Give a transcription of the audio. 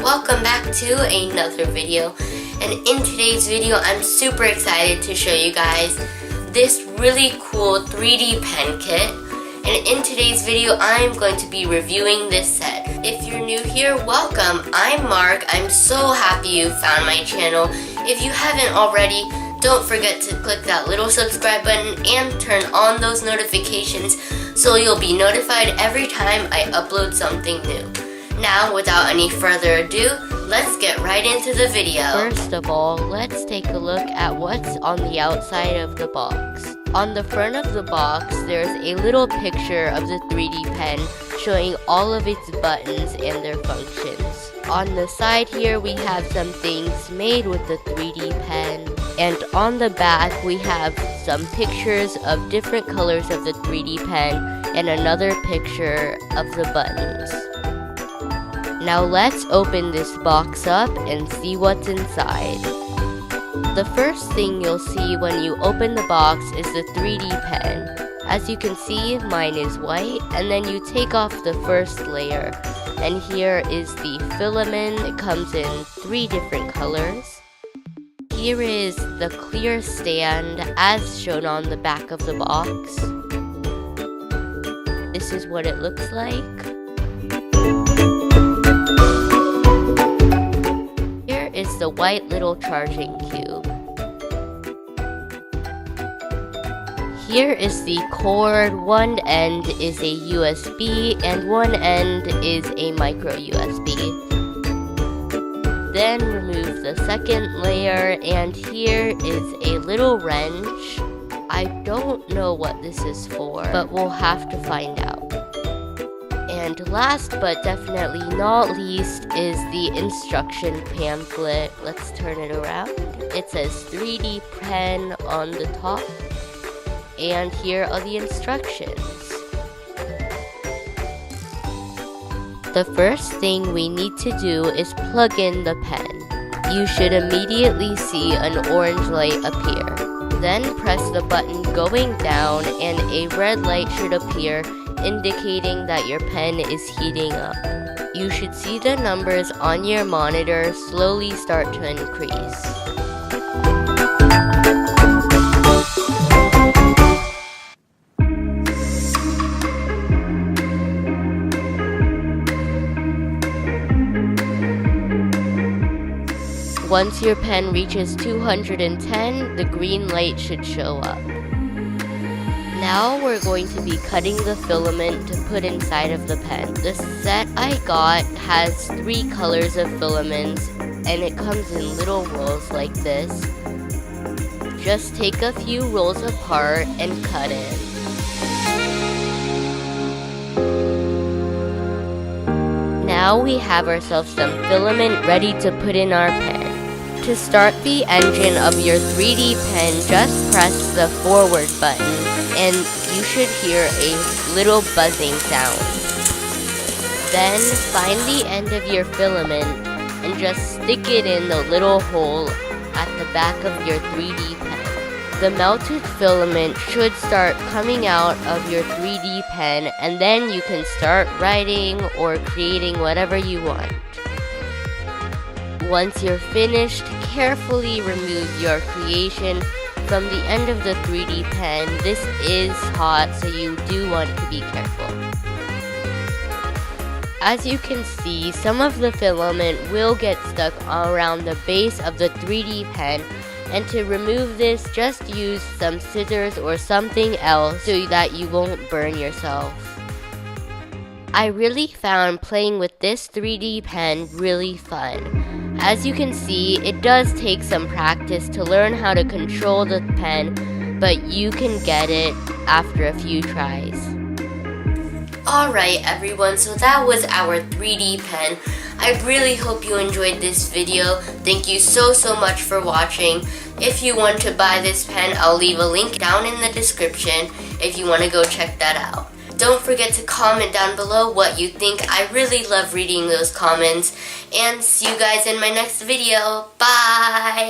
welcome back to another video. And in today's video, I'm super excited to show you guys this really cool 3D pen kit. And in today's video, I'm going to be reviewing this set. If you're new here, welcome. I'm Mark. I'm so happy you found my channel. If you haven't already, don't forget to click that little subscribe button and turn on those notifications so you'll be notified every time I upload something new. Now, without any further ado, let's get right into the video. First of all, let's take a look at what's on the outside of the box. On the front of the box, there's a little picture of the 3D pen showing all of its buttons and their functions. On the side here, we have some things made with the 3D pen. And on the back, we have some pictures of different colors of the 3D pen and another picture of the buttons. Now let's open this box up and see what's inside. The first thing you'll see when you open the box is the 3D pen. As you can see, mine is white, and then you take off the first layer. And here is the filament. It comes in 3 different colors. Here is the clear stand as shown on the back of the box. This is what it looks like. Here is the white little charging cube. Here is the cord. One end is a USB and one end is a micro USB. Then remove the second layer, and here is a little wrench. I don't know what this is for, but we'll have to find out. And last but definitely not least is the instruction pamphlet. Let's turn it around. It says 3D pen on the top, and here are the instructions. The first thing we need to do is plug in the pen. You should immediately see an orange light appear. Then press the button going down and a red light should appear, indicating that your pen is heating up. You should see the numbers on your monitor slowly start to increase. Once your pen reaches 210, the green light should show up. Now we're going to be cutting the filament to put inside of the pen. The set I got has 3 colors of filaments, and it comes in little rolls like this. Just take a few rolls apart and cut it. Now we have ourselves some filament ready to put in our pen. To start the engine of your 3D pen, just press the forward button and you should hear a little buzzing sound. Then find the end of your filament and just stick it in the little hole at the back of your 3D pen. The melted filament should start coming out of your 3D pen, and then you can start writing or creating whatever you want. Once you're finished, carefully remove your creation from the end of the 3D pen. This is hot, so you do want to be careful. As you can see, some of the filament will get stuck around the base of the 3D pen, and to remove this, just use some scissors or something else so that you won't burn yourself. I really found playing with this 3D pen really fun. As you can see, it does take some practice to learn how to control the pen, but you can get it after a few tries. Alright everyone, so that was our 3D pen. I really hope you enjoyed this video. Thank you so much for watching. If you want to buy this pen, I'll leave a link down in the description if you want to go check that out. Don't forget to comment down below what you think. I really love reading those comments. And see you guys in my next video. Bye!